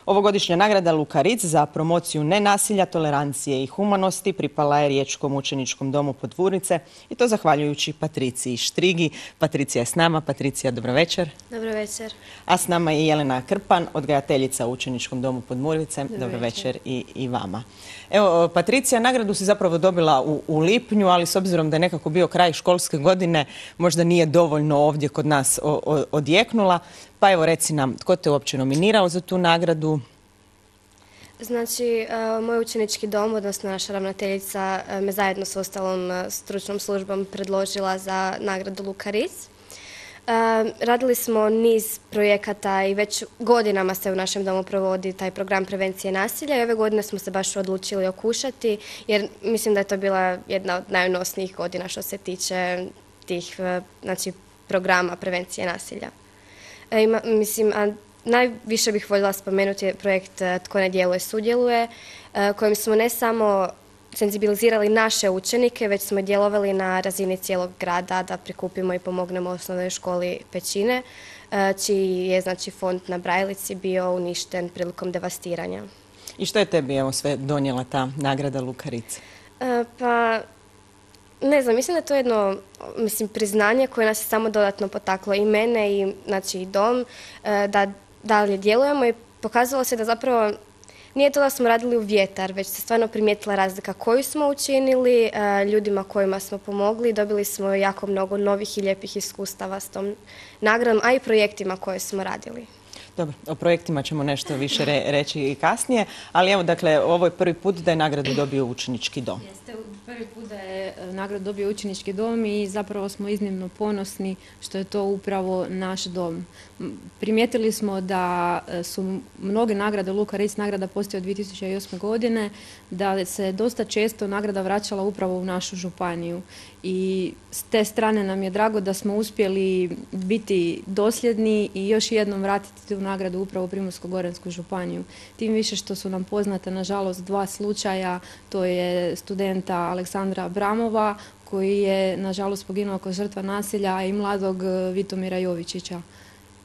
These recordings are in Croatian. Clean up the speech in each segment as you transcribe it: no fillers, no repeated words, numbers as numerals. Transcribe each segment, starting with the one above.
Ovogodišnja nagrada Luka Ritz za promociju nenasilja, tolerancije i humanosti pripala je Riječkom učeničkom domu Podgorice i to zahvaljujući Patriciji Štrigi. Patricija je s nama. Patricija, dobro večer. Dobro večer. A s nama je Jelena Krpan, odgajateljica u učeničkom domu Podgorice. Dobro večer i vama. Evo, Patricija, nagradu si zapravo dobila u lipnju, ali s obzirom da je nekako bio kraj školske godine, možda nije dovoljno ovdje kod nas odjeknula. Pa evo, reci nam, tko te uopće nominirao za tu nagradu? Znači, moj učenički dom, odnosno naša ravnateljica, me zajedno s ostalom stručnom službom predložila za nagradu Luka Ritz. Radili smo niz projekata i već godinama se u našem domu provodi taj program prevencije nasilja i ove godine smo se baš odlučili okušati jer mislim da je to bila jedna od najunosnijih godina što se tiče tih programa prevencije nasilja. Najviše bih voljela spomenuti projekt Tko ne djeluje, sudjeluje, kojim smo ne samo senzibilizirali naše učenike, već smo djelovali na razini cijelog grada da prikupimo i pomognemo osnovnoj školi Pećine, čiji je fond na Brajlici bio uništen prilikom devastiranja. I što je tebi sve donijela ta nagrada Luka Ritz? Pa, ne znam, mislim da je to jedno priznanje koje nas je samo dodatno potaklo i mene i dom da dalje djelujemo i pokazalo se da zapravo nije to da smo radili u vjetar, već se stvarno primijetila razlika koju smo učinili, ljudima kojima smo pomogli. Dobili smo jako mnogo novih i lijepih iskustava s tom nagradom, a i projektima koje smo radili. Dobro, o projektima ćemo nešto više reći i kasnije, ali evo, dakle, ovo je prvi put da je nagradu dobio učenički dom. Jeste, prvi put da je nagradu dobio učenički dom i zapravo smo iznimno ponosni što je to upravo naš dom. Primijetili smo da su mnoge nagrade, Luka Ritz nagrada postoji od 2008. godine, da se dosta često nagrada vraćala upravo u našu županiju. I s te strane nam je drago da smo uspjeli biti dosljedni i još jednom vratiti tu nagradu upravo u Primorsko-goransku županiju. Tim više što su nam poznate, nažalost, dva slučaja, to je studenta Aleksandra Abramova, koji je, nažalost, poginuo kao žrtva nasilja, i mladog Vitomira Jovičića.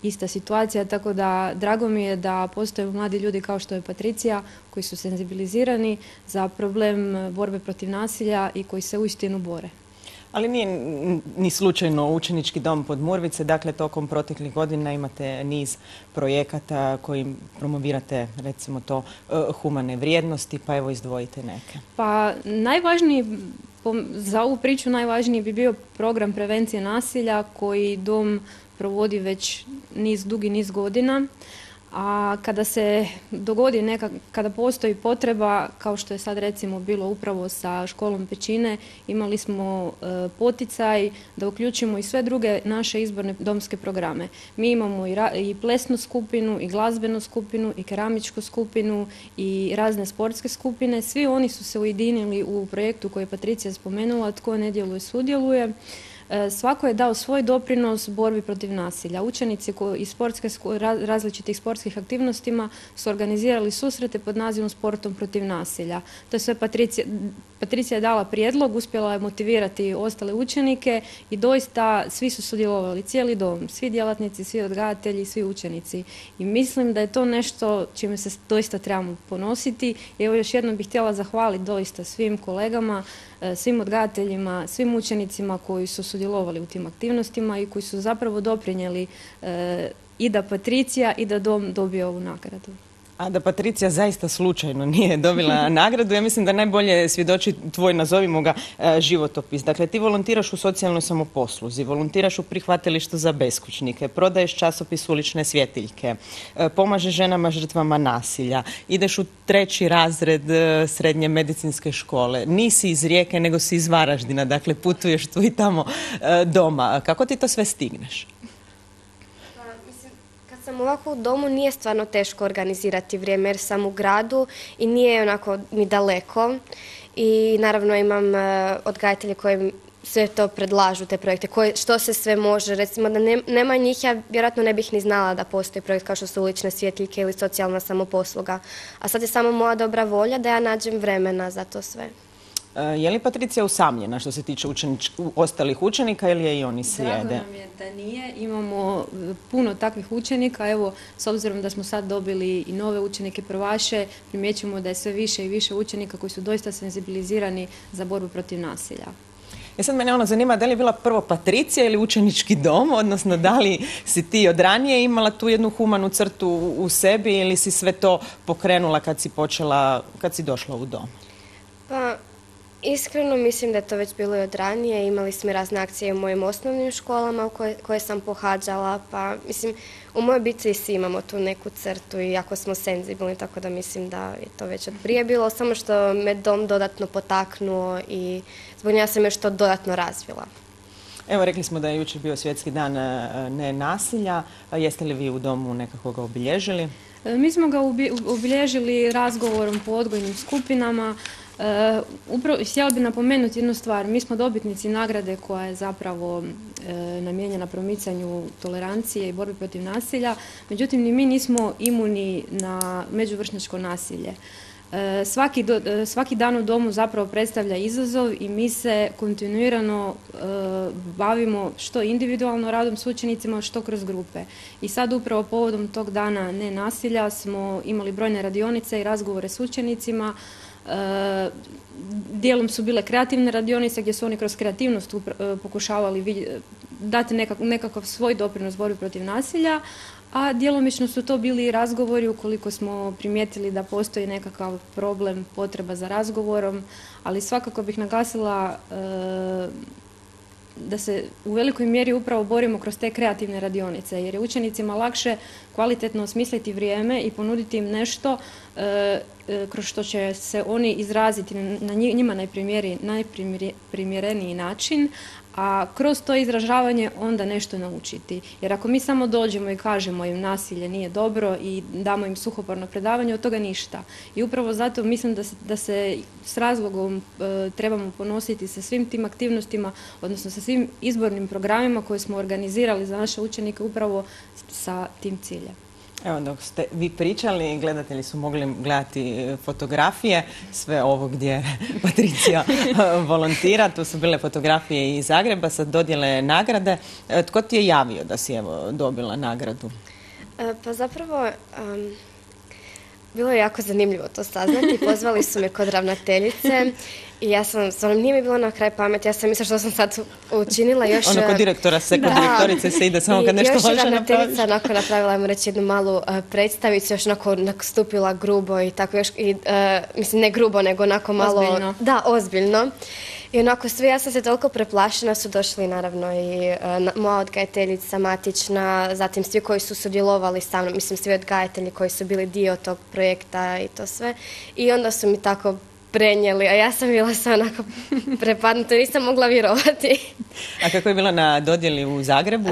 Ista situacija, tako da drago mi je da postoje mladi ljudi kao što je Patricija, koji su senzibilizirani za problem borbe protiv nasilja i koji se uistinu bore. Ali nije ni slučajno učenički dom Podgorice, dakle tokom proteklih godina imate niz projekata kojim promovirate, recimo to, humane vrijednosti, pa evo izdvojite neke. Pa najvažniji, za ovu priču najvažniji bi bio program prevencije nasilja koji dom provodi već dugi niz godina. A kada se dogodi kada postoji potreba, kao što je sad recimo bilo upravo sa školom Pećine, imali smo poticaj da uključimo i sve druge naše izborne domske programe. Mi imamo i plesnu skupinu, i glazbenu skupinu, i keramičku skupinu, i razne sportske skupine. Svi oni su se ujedinili u projektu koji je Patricija spomenula, Tko ne djeluje, sudjeluje. Svako je dao svoj doprinos borbi protiv nasilja. Učenici iz različitih sportskih aktivnostima su organizirali susrete pod nazivom Sportom protiv nasilja. To je sve Patricija je dala prijedlog, uspjela je motivirati ostale učenike i doista svi su sudjelovali, cijeli dom, svi djelatnici, svi odgajatelji, svi učenici. I mislim da je to nešto čime se doista trebamo ponositi. I evo još jednom bih htjela zahvaliti doista svim kolegama, svim odgajateljima, svim učenicima koji su sudjelovali u tim aktivnostima i koji su zapravo doprinijeli i da Patricija i da dom dobije ovu nagradu. A da Patricija zaista slučajno nije dobila nagradu, ja mislim da najbolje svjedoči tvoj, nazovimo ga, životopis. Dakle, ti volontiraš u socijalnoj samoposluzi, volontiraš u prihvatilištu za beskućnike, prodaješ časopis Ulične svjetiljke, pomažeš ženama žrtvama nasilja, ideš u 3. razred srednje medicinske škole, nisi iz Rijeke nego si iz Varaždina, dakle putuješ tu i tamo doma. Kako ti to sve stigneš? Sam ovako u domu nije stvarno teško organizirati vrijeme jer sam u gradu i nije onako ni daleko i naravno imam odgajatelje koji sve to predlažu, te projekte, što se sve može. Recimo da nema njih, ja vjerojatno ne bih ni znala da postoji projekt kao što su Ulične svjetiljke ili socijalna samoposluga. A sad je samo moja dobra volja da ja nađem vremena za to sve. Je li Patricija usamljena što se tiče ostalih učenika ili je i oni slijede? Drago nam je da nije. Imamo puno takvih učenika. Evo, s obzirom da smo sad dobili i nove učenike prvaše, primjećujemo da je sve više i više učenika koji su doista senzibilizirani za borbu protiv nasilja. Sad mene zanima da li je bila prvo Patricija ili učenički dom, odnosno da li si ti od ranije imala tu jednu humanu crtu u sebi ili si sve to pokrenula kad si došla u dom? Pa, iskreno mislim da je to već bilo i od ranije. Imali smo razne akcije u mojim osnovnim školama koje sam pohađala, pa mislim u mojoj obitelji svi imamo tu neku crtu i jako smo senzibilni, tako da mislim da je to već od prije bilo, samo što me dom dodatno potaknuo i zbog njega sam još to dodatno razvila. Evo, rekli smo da je jučer bio Svjetski dan nenasilja. Jeste li vi u domu nekako ga obilježili? Mi smo ga obilježili razgovorom po odgojnim skupinama. Upravo htjela bih napomenuti jednu stvar. Mi smo dobitnici nagrade koja je zapravo namijenjena promicanju tolerancije i borbi protiv nasilja. Međutim, ni mi nismo imuni na međuvršnjačko nasilje. Svaki dan u domu zapravo predstavlja izazov i mi se kontinuirano bavimo što individualno radom s učenicima, što kroz grupe. I sad upravo povodom tog dana nenasilja smo imali brojne radionice i razgovore s učenicima. Dijelom su bile kreativne radionice gdje su oni kroz kreativnost pokušavali dati nekakav svoj doprinos borbi protiv nasilja, a djelomično su to bili i razgovori ukoliko smo primijetili da postoji nekakav problem, potreba za razgovorom, ali svakako bih naglasila da se u velikoj mjeri upravo borimo kroz te kreativne radionice, jer je učenicima lakše kvalitetno osmisliti vrijeme i ponuditi im nešto kroz što će se oni izraziti na njima najprimjereniji način, a kroz to izražavanje onda nešto naučiti. Jer ako mi samo dođemo i kažemo im nasilje nije dobro i damo im suhoparno predavanje, od toga ništa. I upravo zato mislim da se s razlogom trebamo ponositi sa svim tim aktivnostima, odnosno sa svim izbornim programima koje smo organizirali za naše učenike upravo sa tim ciljem. Evo, dok ste vi pričali, gledatelji su mogli gledati fotografije, sve ovo gdje Patricija volontira. Tu su bile fotografije iz Zagreba sa dodjele nagrade. Tko ti je javio da si dobila nagradu? Pa zapravo, bilo je jako zanimljivo to saznati. Pozvali su me kod ravnateljice i ja sam, stvarno nije mi bilo na kraj pameti, ja sam mislila što sam sad učinila još... Ono kod direktora se, kod direktorice se ide samo kad nešto loše napraviš. I još ravnateljica onako napravila, ajmo reći, jednu malu predstavicu, još onako nastupila grubo i tako još, mislim ne grubo, nego onako malo... Ozbiljno. Da, ozbiljno. I onako sve, ja sam se toliko preplašena, su došli naravno i moja odgajateljica matična, zatim svi koji su sudjelovali sa mnom, mislim svi odgajatelji koji su bili dio tog projekta i to sve. I onda su mi tako prenijeli, a ja sam bila sve onako prepadnuta, nisam mogla vjerovati. A kako je bilo na dodjeli u Zagrebu?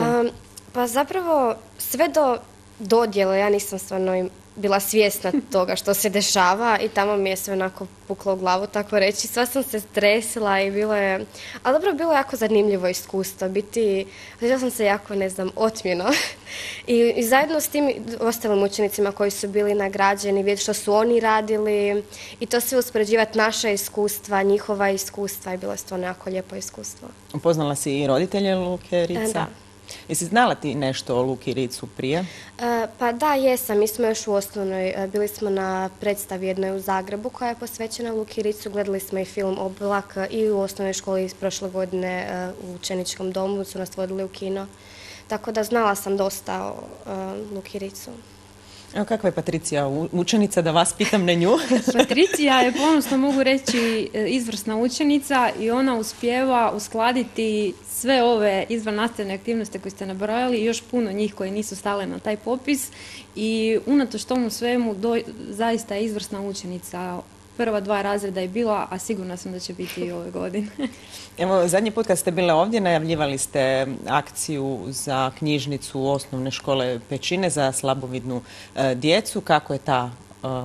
Pa zapravo sve do dodjele ja nisam stvarno bila svjesna toga što se dešava i tamo mi je sve onako puklo u glavu, tako reći. Sva sam se stresila i bilo je... Ali dobro, bilo je jako zanimljivo iskustvo. Osjećala sam se jako, otmjeno. I zajedno s tim ostalim učenicima koji su bili nagrađeni, vidjeti što su oni radili i to sve uspoređivati naša iskustva, njihova iskustva i bilo je stvarno jako lijepo iskustvo. Upoznala si i roditelje Luke Ritza? Da. Jesi znala ti nešto o Luki Ritzu prije? Pa da, jesam. Mi smo još u osnovnoj, bili smo na predstavi jednoj u Zagrebu koja je posvećena Luki Ritzu. Gledali smo i film Oblak i u osnovnoj školi iz prošle godine u učeničkom domu su nas vodili u kino. Tako da znala sam dosta o Luki Ritzu. Evo, kakva je Patricija učenica, da vas pitam na nju? Patricija je, ponosno mogu reći, izvrsna učenica i ona uspijeva uskladiti sve ove izvannastavne aktivnosti koje ste nabrojali i još puno njih koje nisu stale na taj popis i unatoč tomu svemu zaista je izvrsna učenica. Prva 2 razreda je bila, a sigurna sam da će biti i ove godine. Evo, zadnji put kad ste bile ovdje najavljivali ste akciju za knjižnicu osnovne škole Pećine za slabovidnu djecu. Kako je ta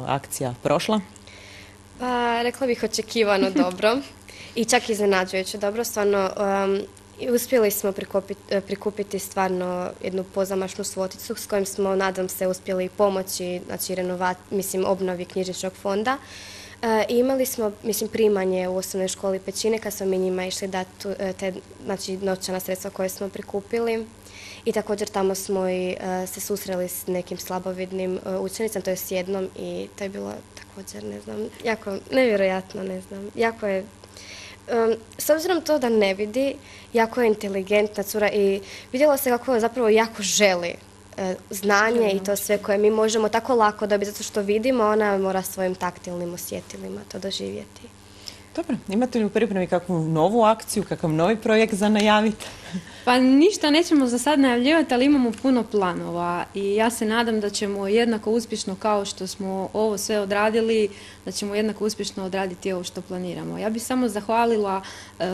akcija prošla? Pa, rekla bih očekivano dobro i čak iznenađujuće dobro. Stvarno, uspjeli smo prikupiti stvarno jednu pozamašnu svoticu s kojom smo, nadam se, uspjeli pomoći, znači obnovi knjižničnog fonda. Imali smo, mislim, primanje u osnovnoj školi Pećine kad smo mi njima išli dati te, znači, novčana sredstva koje smo prikupili. I također tamo smo i se susreli s nekim slabovidnim učenicama, to je s jednom i to je bilo također, ne znam, jako nevjerojatno, ne znam, jako je, s obzirom to da ne vidi, jako je inteligentna cura i vidjela se kako zapravo jako želi znanje i to sve koje mi možemo tako lako dobiti, zato što vidimo, ona mora svojim taktilnim osjetilima to doživjeti. Dobro, imate li u pripremi kakvu novu akciju, kakav novi projekt za najaviti? Pa ništa nećemo za sad najavljivati, ali imamo puno planova i ja se nadam da ćemo jednako uspješno kao što smo ovo sve odradili, da ćemo jednako uspješno odraditi ovo što planiramo. Ja bih samo zahvalila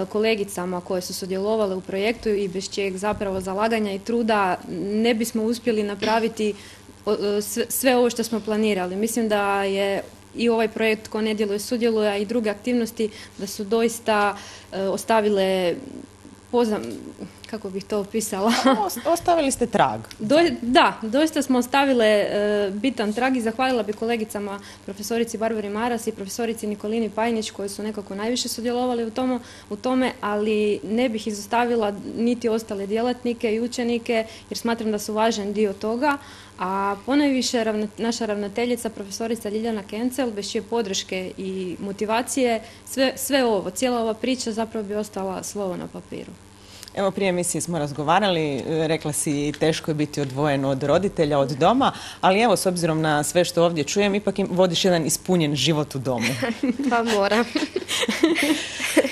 kolegicama koje su sudjelovale u projektu i bez čijeg zapravo zalaganja i truda ne bismo uspjeli napraviti sve ovo što smo planirali. Mislim da je i ovaj projekt Tko ne djeluje sudjeluje, a i druge aktivnosti da su doista ostavile kako bih to opisala? Ostavili ste trag. Da, doista smo ostavile bitan trag i zahvalila bi kolegicama profesorici Barbari Maras i profesorici Nikolini Pajnić koji su nekako najviše sudjelovali u tome, ali ne bih izostavila niti ostale djelatnike i učenike jer smatram da su važan dio toga. A ponajviše naša ravnateljica, profesorica Ljiljana Kencel, bez čije podrške i motivacije, sve ovo, cijela ova priča zapravo bi ostala slovo na papiru. Evo, prije emisije smo razgovarali, rekla si teško je biti odvojen od roditelja, od doma, ali evo, s obzirom na sve što ovdje čujem, ipak vodiš jedan ispunjen život u domu. Pa moram.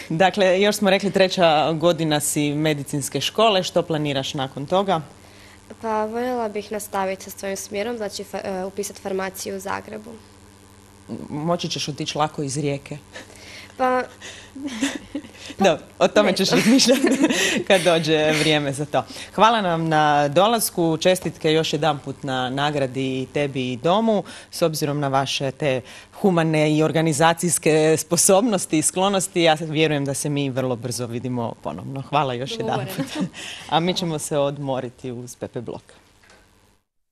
Dakle, još smo rekli 3. godina si medicinske škole, što planiraš nakon toga? Pa voljela bih nastaviti sa svojim smjerom, znači upisati farmaciju u Zagrebu. Moći ćeš otići lako iz Rijeke? Pa Dobro, o tome ćeš razmišljati kad dođe vrijeme za to. Hvala nam na dolasku, čestitke još jedanput na nagradi i tebi i domu, s obzirom na vaše te humane i organizacijske sposobnosti i sklonosti. Ja vjerujem da se mi vrlo brzo vidimo ponovno. Hvala još jedanput. A mi ćemo se odmoriti uz Pepe Blok.